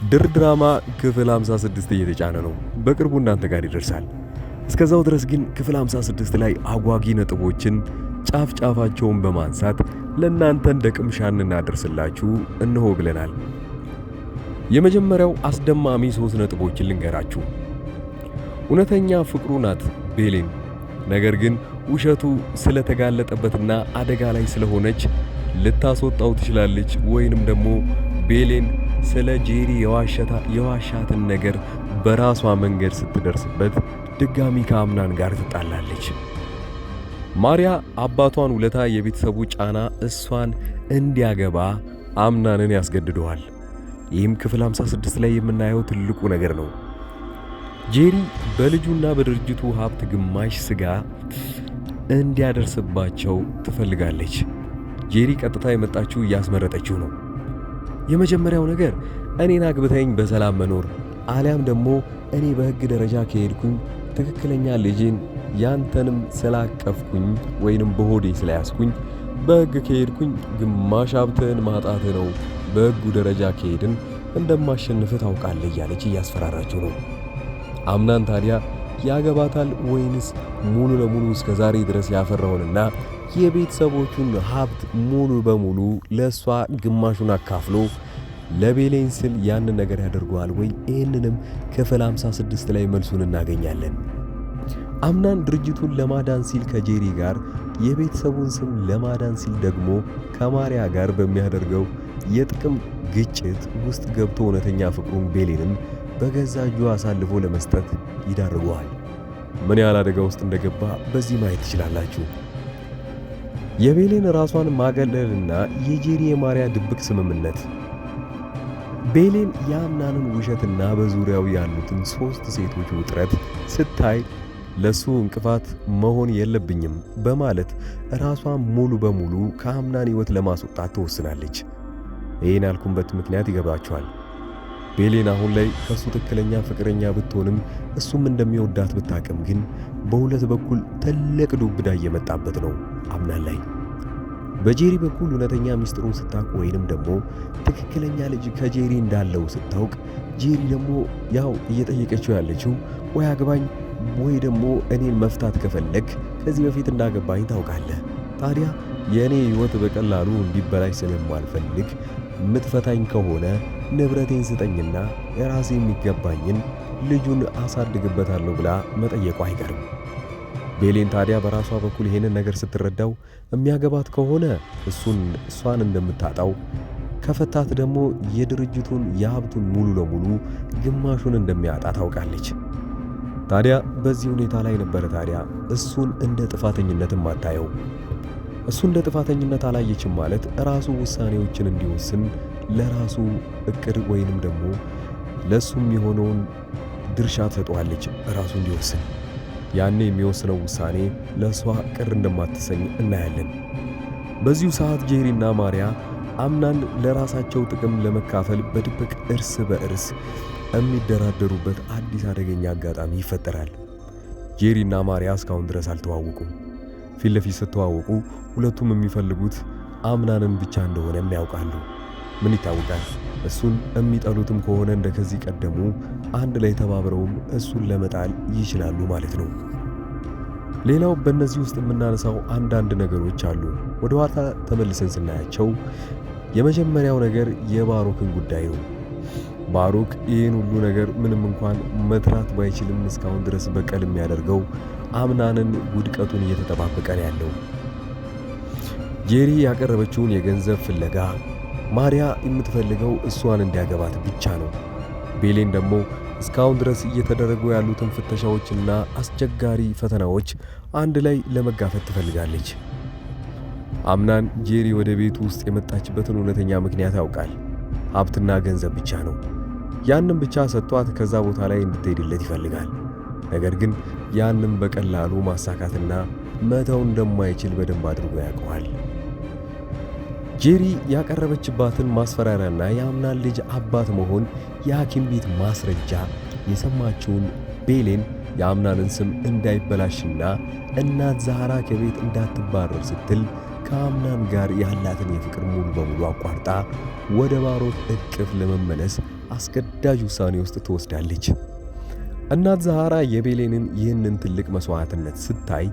ድር ድራማ ክፍል 56 እየተጫነ ነው። በቅርቡ እናንተ ጋር ይደርሳል። እስከዛው ድረስ ግን ክፍል 56 ላይ አጓጊ ነጥቦችን ጫፍ ጫፋቸውን በማንሳት ለእናንተ እንደ ቅምሻ እናደርስላችሁ እነሆ ብለናል። የመጀመሪያው አስደማሚ 3 ነጥቦችን ልንገራችሁ። እውነተኛ ፍቅሩ ናት ቤሌን። ነገር ግን ውሸቱ ስለተጋለጠበትና አደጋ ላይ ስለሆነች ልታስወጣው ትችላለች፣ ወይንም ደግሞ ቤሌን ስለ ጄሪ የዋሻትን ነገር በራሷ መንገድ ስትደርስበት ድጋሚ ከአምናን ጋር ትጣላለች። ማሪያ አባቷን ውለታ የቤተሰቡ ጫና እሷን እንዲያገባ አምናንን ያስገድደዋል። ይህም ክፍል 56 ላይ የምናየው ትልቁ ነገር ነው። ጄሪ በልጁና በድርጅቱ ሀብት ግማሽ ስጋ እንዲያደርስባቸው ትፈልጋለች። ጄሪ ቀጥታ የመጣችው እያስመረጠችው ነው። የመጀመሪያው ነገር እኔን አግብተኝ በሰላም መኖር፣ አሊያም ደግሞ እኔ በሕግ ደረጃ ከሄድኩኝ ትክክለኛ ልጄን ያንተንም ስላቀፍኩኝ ወይንም በሆዴ ስለያዝኩኝ በሕግ ከሄድኩኝ ግማሽ ሀብትህን ማጣት ነው። በሕጉ ደረጃ ከሄድን እንደማሸንፍ ታውቃለህ እያለች እያስፈራራችው ነው። አምናን ታዲያ ያገባታል ወይንስ ሙሉ ለሙሉ እስከ ዛሬ ድረስ ያፈራውንና የቤተሰቦቹን ሀብት ሙሉ በሙሉ ለሷ ግማሹን አካፍሎ ለቤሌን ስል ያንን ነገር ያደርገዋል ወይ? ይህንንም ክፍል 56 ላይ መልሱን እናገኛለን። አምናን ድርጅቱን ለማዳን ሲል ከጄሪ ጋር፣ የቤተሰቡን ስም ለማዳን ሲል ደግሞ ከማሪያ ጋር በሚያደርገው የጥቅም ግጭት ውስጥ ገብቶ እውነተኛ ፍቅሩን ቤሌንን በገዛ እጁ አሳልፎ ለመስጠት ይዳርገዋል። ምን ያህል አደጋ ውስጥ እንደገባ በዚህ ማየት ትችላላችሁ። የቤሌን ራሷን ማገለልና የጄሪ የማሪያ ድብቅ ስምምነት። ቤሌን የአምናንን ውሸትና በዙሪያው ያሉትን 3 ሴቶች ውጥረት ስታይ ለሱ እንቅፋት መሆን የለብኝም በማለት ራሷን ሙሉ በሙሉ ከአምናን ሕይወት ለማስወጣት ትወስናለች። ይህን ያልኩበት ምክንያት ይገባችኋል። ቤሌን አሁን ላይ ከሱ ትክክለኛ ፍቅረኛ ብትሆንም እሱም እንደሚወዳት ብታቅም ግን በሁለት በኩል ትልቅ ዱብዳ እየመጣበት ነው አምናን ላይ። በጄሪ በኩል እውነተኛ ሚስጥሩን ስታውቅ ወይንም ደግሞ ትክክለኛ ልጅ ከጄሪ እንዳለው ስታውቅ፣ ጄሪ ደግሞ ያው እየጠየቀችው ያለችው ወይ አግባኝ ወይ ደግሞ እኔን መፍታት ከፈለግ ከዚህ በፊት እንዳገባኝ ታውቃለህ። ታዲያ የእኔ ሕይወት በቀላሉ እንዲበላሽ ስለማልፈልግ ምትፈታኝ ከሆነ ንብረቴን ስጠኝና የራሴ የሚገባኝን ልጁን አሳድግበታለሁ ብላ መጠየቁ አይቀርም። ቤሌን ታዲያ በራሷ በኩል ይሄንን ነገር ስትረዳው የሚያገባት ከሆነ እሷን እንደምታጣው፣ ከፈታት ደግሞ የድርጅቱን የሀብቱን ሙሉ ለሙሉ ግማሹን እንደሚያጣ ታውቃለች። ታዲያ በዚህ ሁኔታ ላይ ነበረ ታዲያ እሱን እንደ ጥፋተኝነትም አታየው። እሱ እንደ ጥፋተኝነት አላየችም ማለት ራሱ ውሳኔዎችን እንዲወስን ለራሱ እቅድ ወይንም ደግሞ ለሱም የሆነውን ድርሻ ትሰጠዋለች ራሱ እንዲወስን። ያኔ የሚወስነው ውሳኔ ለሷ ቅር እንደማትሰኝ እናያለን። በዚሁ ሰዓት ጄሪና ማሪያ አምናን ለራሳቸው ጥቅም ለመካፈል በድብቅ እርስ በእርስ የሚደራደሩበት አዲስ አደገኛ አጋጣሚ ይፈጠራል። ጄሪና ማሪያ እስካሁን ድረስ አልተዋወቁም። ፊት ለፊት ስትተዋወቁ ሁለቱም የሚፈልጉት አምናንን ብቻ እንደሆነ ያውቃሉ። ምን ይታወቃል፣ እሱን የሚጠሉትም ከሆነ እንደ ከዚህ ቀደሙ አንድ ላይ ተባብረውም እሱን ለመጣል ይችላሉ ማለት ነው። ሌላው በእነዚህ ውስጥ የምናነሳው አንዳንድ ነገሮች አሉ። ወደ ኋላ ተመልሰን ስናያቸው የመጀመሪያው ነገር የባሮክን ጉዳይ ነው። ባሮክ ይህን ሁሉ ነገር ምንም እንኳን መትራት ባይችልም እስካሁን ድረስ በቀል የሚያደርገው አምናንን ውድቀቱን እየተጠባበቀ ነው ያለው። ጄሪ ያቀረበችውን የገንዘብ ፍለጋ፣ ማሪያ የምትፈልገው እሷን እንዲያገባት ብቻ ነው። ቤሌን ደግሞ እስካሁን ድረስ እየተደረጉ ያሉትን ፍተሻዎችና አስቸጋሪ ፈተናዎች አንድ ላይ ለመጋፈጥ ትፈልጋለች። አምናን ጄሪ ወደ ቤቱ ውስጥ የመጣችበትን እውነተኛ ምክንያት ያውቃል። ሀብትና ገንዘብ ብቻ ነው። ያንም ብቻ ሰጥቷት ከዛ ቦታ ላይ እንድትሄድለት ይፈልጋል። ነገር ግን ያንም በቀላሉ ማሳካትና መተው እንደማይችል በደንብ አድርጎ ያውቀዋል። ጄሪ ያቀረበችባትን ማስፈራሪያና የአምናን ልጅ አባት መሆን የሐኪም ቤት ማስረጃ የሰማችውን ቤሌን የአምናንን ስም እንዳይበላሽና እናት ዛህራ ከቤት እንዳትባረር ስትል ከአምናን ጋር ያላትን የፍቅር ሙሉ በሙሉ አቋርጣ ወደ ባሮክ እቅፍ ለመመለስ አስገዳጅ ውሳኔ ውስጥ ትወስዳለች። እናት ዛሃራ የቤሌንን ይህንን ትልቅ መስዋዕትነት ስታይ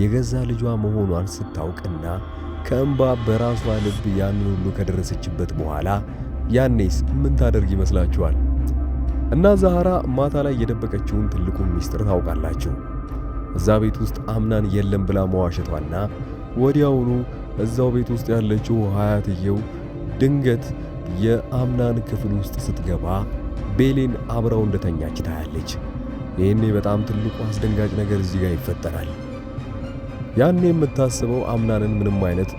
የገዛ ልጇ መሆኗን ስታውቅና ከእንባ በራሷ ልብ ያንን ሁሉ ከደረሰችበት በኋላ ያኔስ ምን ታደርግ ይመስላችኋል? እናት ዛሃራ ማታ ላይ የደበቀችውን ትልቁን ሚስጥር ታውቃላችሁ። እዛ ቤት ውስጥ አምናን የለም ብላ መዋሸቷና ወዲያውኑ እዛው ቤት ውስጥ ያለችው ሀያትየው ድንገት የአምናን ክፍል ውስጥ ስትገባ ቤሌን አብራው እንደተኛች ታያለች። ይህኔ በጣም ትልቁ አስደንጋጭ ነገር እዚህ ጋር ይፈጠራል። ያኔ የምታስበው አምናንን ምንም አይነት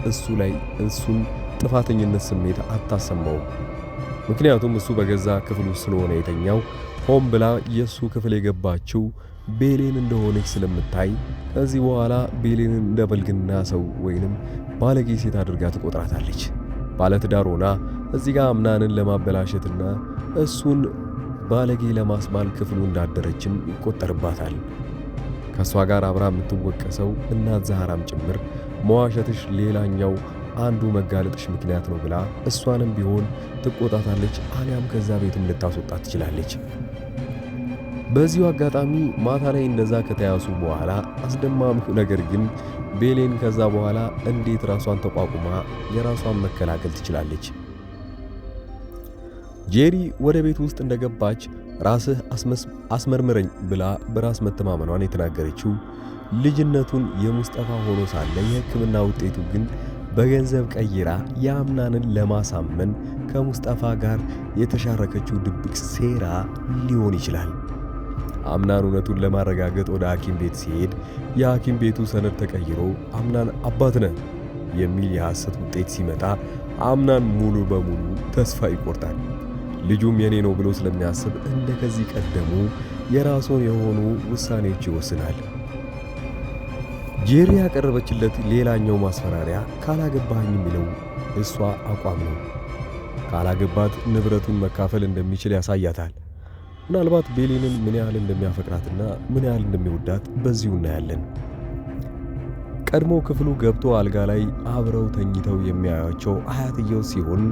እሱን ጥፋተኝነት ስሜት አታሰማውም። ምክንያቱም እሱ በገዛ ክፍሉ ስለሆነ የተኛው ሆን ብላ የእሱ ክፍል የገባችው ቤሌን እንደሆነች ስለምታይ ከዚህ በኋላ ቤሌንን እንደ በልግና ሰው ወይንም ባለጌ ሴት አድርጋ ትቆጥራታለች። ባለትዳር ሆና እዚህ ጋር አምናንን ለማበላሸትና እሱን ባለጌ ለማስባል ክፍሉ እንዳደረችም ይቆጠርባታል። ከእሷ ጋር አብራ የምትወቀሰው እናት ዛሃራም ጭምር መዋሸትሽ ሌላኛው አንዱ መጋለጥሽ ምክንያት ነው ብላ እሷንም ቢሆን ትቆጣታለች፣ አሊያም ከዛ ቤትም ልታስወጣት ትችላለች። በዚሁ አጋጣሚ ማታ ላይ እንደዛ ከተያዙ በኋላ አስደማሚው ነገር ግን ቤሌን ከዛ በኋላ እንዴት ራሷን ተቋቁማ የራሷን መከላከል ትችላለች። ጄሪ ወደ ቤት ውስጥ እንደገባች ራስህ አስመርምረኝ ብላ በራስ መተማመኗን የተናገረችው ልጅነቱን የሙስጠፋ ሆኖ ሳለ የሕክምና ውጤቱ ግን በገንዘብ ቀይራ የአምናንን ለማሳመን ከሙስጠፋ ጋር የተሻረከችው ድብቅ ሴራ ሊሆን ይችላል። አምናን እውነቱን ለማረጋገጥ ወደ ሐኪም ቤት ሲሄድ የሐኪም ቤቱ ሰነድ ተቀይሮ አምናን አባት ነህ የሚል የሐሰት ውጤት ሲመጣ አምናን ሙሉ በሙሉ ተስፋ ይቆርጣል። ልጁም የኔ ነው ብሎ ስለሚያስብ እንደ ከዚህ ቀደሙ የራሱን የሆኑ ውሳኔዎች ይወስናል። ጄሪ ያቀረበችለት ሌላኛው ማስፈራሪያ ካላገባኝ የሚለው እሷ አቋም ነው። ካላገባት ንብረቱን መካፈል እንደሚችል ያሳያታል። ምናልባት ቤሌንን ምን ያህል እንደሚያፈቅራትና ምን ያህል እንደሚወዳት በዚሁ እናያለን። ቀድሞ ክፍሉ ገብቶ አልጋ ላይ አብረው ተኝተው የሚያያቸው ሀያትየው ሲሆን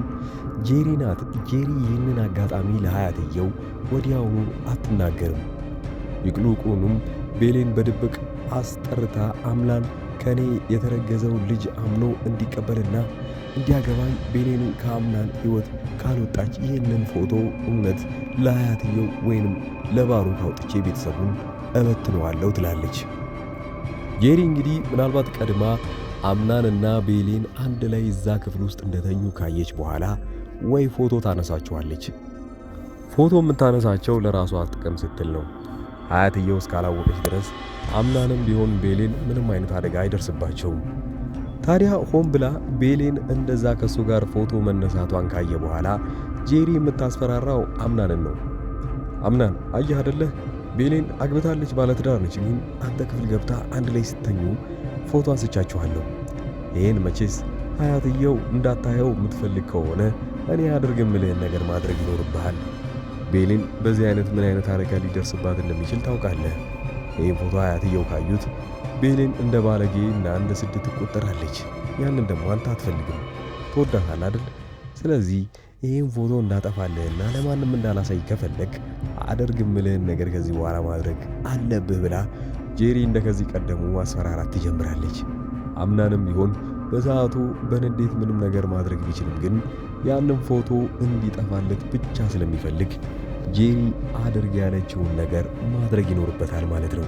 ጄሪ ናት። ጄሪ ይህንን አጋጣሚ ለሀያትየው ወዲያውኑ አትናገርም። ይቅሉቁንም ቤሌን በድብቅ አስጠርታ አምላን ከኔ የተረገዘው ልጅ አምኖ እንዲቀበልና እንዲያገባኝ ቤሌንን ከአምናን ሕይወት ካልወጣች ይህንን ፎቶ እውነት ለሀያትየው ወይንም ለባሮክ አውጥቼ ቤተሰቡን እበትነዋለሁ ትላለች። ጄሪ እንግዲህ ምናልባት ቀድማ አምናንና ቤሌን አንድ ላይ እዛ ክፍል ውስጥ እንደተኙ ካየች በኋላ ወይ ፎቶ ታነሳቸዋለች። ፎቶ የምታነሳቸው ለራሷ ጥቅም ስትል ነው። ሀያትየው እስካላወቀች ድረስ አምናንም ቢሆን ቤሌን ምንም አይነት አደጋ አይደርስባቸውም። ታዲያ ሆን ብላ ቤሌን እንደዛ ከሱ ጋር ፎቶ መነሳቷን ካየ በኋላ ጄሪ የምታስፈራራው አምናንን ነው። አምናን አየህ አይደለ ቤሌን አግብታለች፣ ባለትዳር ነች። ግን አንተ ክፍል ገብታ አንድ ላይ ስተኙ ፎቶ አንስቻችኋለሁ። ይህን መቼስ ሀያትየው እንዳታየው የምትፈልግ ከሆነ እኔ አድርግ የምልህን ነገር ማድረግ ይኖርብሃል። ቤሌን በዚህ አይነት ምን አይነት አደጋ ሊደርስባት እንደሚችል ታውቃለህ። ይህን ፎቶ ሀያትየው ካዩት ቤሌን እንደ ባለጌ እና እንደ ስድ ትቆጠራለች። ያንን ደግሞ አንተ አትፈልግም፣ ትወዳታል አይደል? ስለዚህ ይህን ፎቶ እንዳጠፋልህና ለማንም እንዳላሳይ ከፈለግ አደርግ የምልህን ነገር ከዚህ በኋላ ማድረግ አለብህ ብላ ጄሪ እንደ ከዚህ ቀደሙ ማስፈራራት ትጀምራለች። አምናንም ቢሆን በሰዓቱ በንዴት ምንም ነገር ማድረግ ቢችልም ግን ያንን ፎቶ እንዲጠፋለት ብቻ ስለሚፈልግ ጄሪ አድርግ ያለችውን ነገር ማድረግ ይኖርበታል ማለት ነው።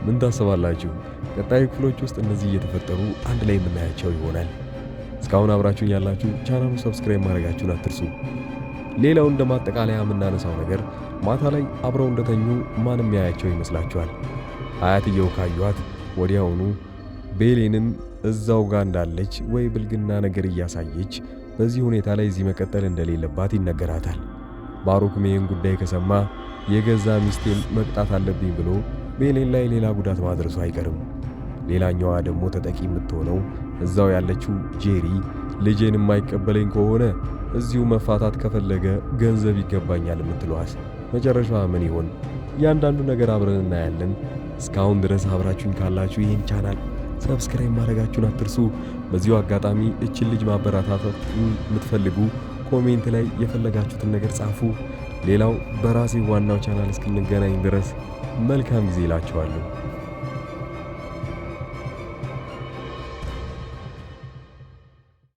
ምን ታስባላችሁ? ቀጣይ ክፍሎች ውስጥ እነዚህ እየተፈጠሩ አንድ ላይ የምናያቸው ይሆናል። እስካሁን አብራችሁን ያላችሁ ቻናሉን ሰብስክራይብ ማድረጋችሁን አትርሱ። ሌላው እንደ ማጠቃለያ የምናነሳው ነገር ማታ ላይ አብረው እንደተኙ ማንም ያያቸው ይመስላችኋል? ሀያትየው ካዩት ወዲያውኑ ቤሌንን እዛው ጋር እንዳለች ወይ ብልግና ነገር እያሳየች በዚህ ሁኔታ ላይ እዚህ መቀጠል እንደሌለባት ይነገራታል። ባሮክም ይህን ጉዳይ ከሰማ የገዛ ሚስቴን መቅጣት አለብኝ ብሎ ቤሌን ላይ ሌላ ጉዳት ማድረሱ አይቀርም። ሌላኛዋ ደግሞ ተጠቂ የምትሆነው እዛው ያለችው ጄሪ ልጄን የማይቀበለኝ ከሆነ እዚሁ መፋታት ከፈለገ ገንዘብ ይገባኛል የምትለዋስ መጨረሻዋ ምን ይሆን? እያንዳንዱ ነገር አብረን እናያለን። እስካሁን ድረስ አብራችሁኝ ካላችሁ ይህን ቻናል ሰብስክራይብ ማድረጋችሁን አትርሱ። በዚሁ አጋጣሚ እችን ልጅ ማበረታታት የምትፈልጉ ኮሜንት ላይ የፈለጋችሁትን ነገር ጻፉ። ሌላው በራሴ ዋናው ቻናል እስክንገናኝ ድረስ መልካም ጊዜ እላችኋለሁ።